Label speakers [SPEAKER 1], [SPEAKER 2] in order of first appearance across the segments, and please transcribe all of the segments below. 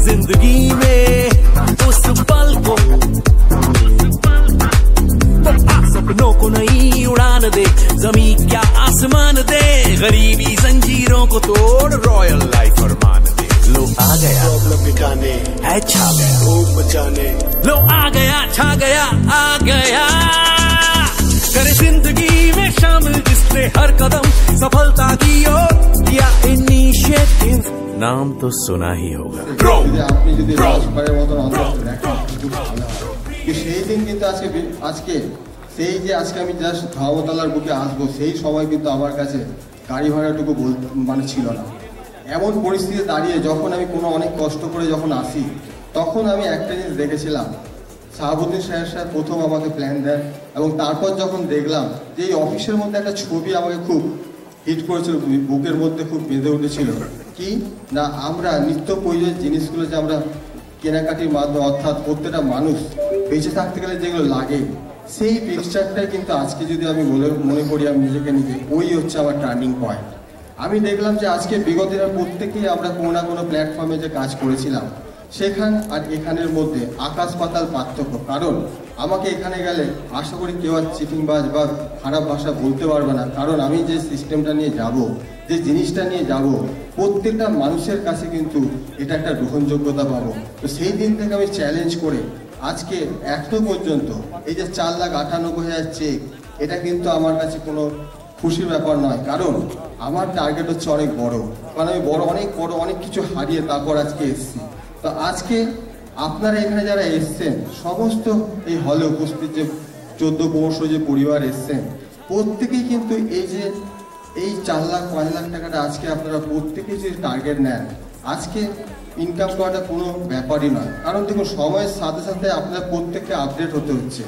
[SPEAKER 1] जिंदगी में उस पल को सपनों को नई उड़ान दे, जमीन क्या आसमान दे, गरीबी जंजीरों को तोड़ रॉयल लाइफ फरमान दे। लो आ गया प्रॉब्लम मिटाने, है छा गया रोग बचाने, लो आ गया छा गया आ गया, करे जिंदगी में शामिल जिसने हर कदम सफलता की ओर किया इनिशिएटिव, नाम तो सुना ही होगा।
[SPEAKER 2] সেই দিন কিন্তু আজকে সেই যে আজকে আমি জাস্ট ধর্মতলার বুকে আসবো, সেই সময় কিন্তু আমার কাছে গাড়ি ভাড়াটুকু মানে ছিল না। এমন পরিস্থিতি দাঁড়িয়ে যখন আমি কোনো অনেক কষ্ট করে যখন আসি, তখন আমি একটা জিনিস দেখেছিলাম, শাহাবুদ্দিন সাহেব প্রথম আমাকে প্ল্যান দেন, এবং তারপর যখন দেখলাম যে এই অফিসের মধ্যে একটা ছবি আমাকে খুব হিট করেছিল, বুকের মধ্যে খুব বেঁধে উঠেছিল, কি না আমরা নিত্য প্রয়োজনীয় জিনিসগুলো যে আমরা কেনাকাটির মাধ্যমে, অর্থাৎ প্রত্যেকটা মানুষ বেঁচে থাকতে গেলে যেগুলো লাগে, সেই পিকচারটাই কিন্তু আজকে যদি আমি মনে করি আমি নিজে, ওই হচ্ছে আমার টার্নিং পয়েন্ট। আমি দেখলাম যে আজকে বিগত দিনের প্রত্যেকেই আমরা কোনো না কোনো প্ল্যাটফর্মে যে কাজ করেছিলাম, সেখান আর এখানের মধ্যে আকাশ পাতাল পার্থক্য। কারণ আমাকে এখানে গেলে আশা করি কেউ আর চিটিংবাজ বা খারাপ ভাষা বলতে পারবে না, কারণ আমি যে সিস্টেমটা নিয়ে যাব, যে জিনিসটা নিয়ে যাব, প্রত্যেকটা মানুষের কাছে কিন্তু এটা একটা গ্রহণযোগ্যতা পাবো। তো সেই দিন থেকে আমি চ্যালেঞ্জ করে আজকে এখনো পর্যন্ত এই যে 4,98,000 চেক, এটা কিন্তু আমার কাছে কোনো খুশির ব্যাপার নয়, কারণ আমার টার্গেট হচ্ছে অনেক বড়, কারণ আমি অনেক কিছু হারিয়ে তারপর আজকে এসেছি। তো আজকে আপনারা এখানে যারা এসছেন, সমস্ত এই হলে উপস্থিত যে 14-15 যে পরিবার এসছেন, প্রত্যেকেই কিন্তু এই 4 লাখ 5 লাখ টাকাটা আজকে আপনারা প্রত্যেকেই যে টার্গেট নেন, আজকে ইনকাম করাটা কোনো ব্যাপারই নয়। কারণ দেখুন সময়ের সাথে সাথে আপনার প্রত্যেককে আপডেট হতে হচ্ছে।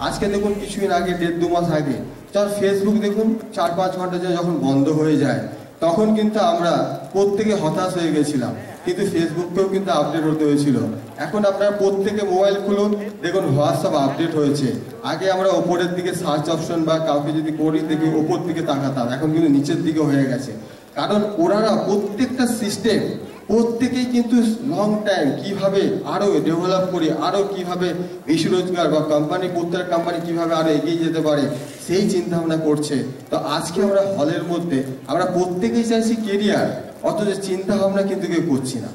[SPEAKER 2] আজকে দেখুন কিছুদিন আগে 1.5-2 মাস আগে যার ফেসবুক দেখুন 4-5 ঘন্টা যখন বন্ধ হয়ে যায়, তখন কিন্তু আমরা প্রত্যেকে হতাশ হয়ে গেছিলাম, কিন্তু ফেসবুককেও কিন্তু আপডেট হতে হয়েছিল। এখন আপনারা প্রত্যেকে মোবাইল খুলুন, দেখুন হোয়াটসঅ্যাপ আপডেট হয়েছে। আগে আমরা ওপরের দিকে সার্চ অপশন বা কাউকে যদি করি দেখি ওপর দিকে তাকাতাম, এখন কিন্তু নিচের দিকে হয়ে গেছে। কারণ ওনারা প্রত্যেকটা সিস্টেম প্রত্যেকেই কিন্তু লং টাইম কিভাবে আরো ডেভেলপ করি, আরো কিভাবে বেশি রোজগার বা প্রত্যেক কোম্পানি কিভাবে আরো এগিয়ে যেতে পারে, সেই চিন্তা ভাবনা করছে। তো আজকে আমরা হলের মধ্যে আমরা প্রত্যেকেই চাইছি কেরিয়ার, অথচ চিন্তা ভাবনা কিন্তু কেউ করছি না।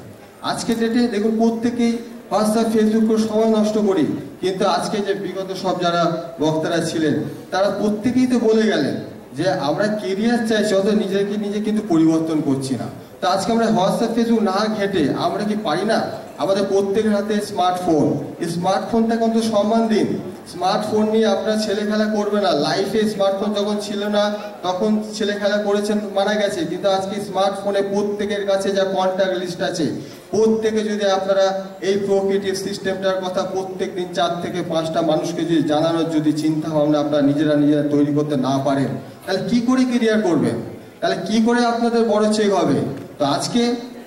[SPEAKER 2] আজকে ডেটে দেখুন প্রত্যেকেই হোয়াটসঅ্যাপ ফেসবুক করে সময় নষ্ট করি, কিন্তু আজকে যে বিগত সব যারা বক্তারা ছিলেন, তারা প্রত্যেকেই তো বলে গেলেন যে আমরা কেরিয়ার চাইছি, অথচ নিজে কিন্তু পরিবর্তন করছি না। তো আজকে আমরা হোয়াটসঅ্যাপ ফেসবুক না ঘেটে আমরা কি পারি না আমাদের প্রত্যেকের হাতে স্মার্টফোন, এই স্মার্টফোনটাকে অন্তত সম্মান দিন। স্মার্টফোন নিয়ে আপনারা ছেলে খেলা করবে না। লাইফে স্মার্টফোন যখন ছিল না তখন ছেলে খেলা করেছেন, মারা গেছে, কিন্তু আজকে স্মার্টফোনে প্রত্যেকের কাছে যা কন্ট্যাক্ট লিস্ট আছে, প্রত্যেকে যদি আপনারা এই প্রোক্রিয়েটিভ সিস্টেমটার কথা প্রত্যেক দিন 4 থেকে 5টা মানুষকে যদি জানানোর যদি চিন্তা ভাবনা আপনারা নিজেরা তৈরি করতে না পারেন, তাহলে কি করে কেরিয়ার করবেন, তাহলে কি করে আপনাদের বড় চেক হবে। তো আজকে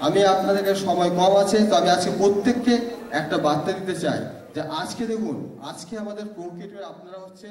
[SPEAKER 2] আমি আপনাদেরকে সময় কম আছে, তো আমি আজকে প্রত্যেককে একটা বার্তা দিতে চাই যে আজকে দেখুন, আজকে আমাদের প্রকৃতির আপনারা হচ্ছে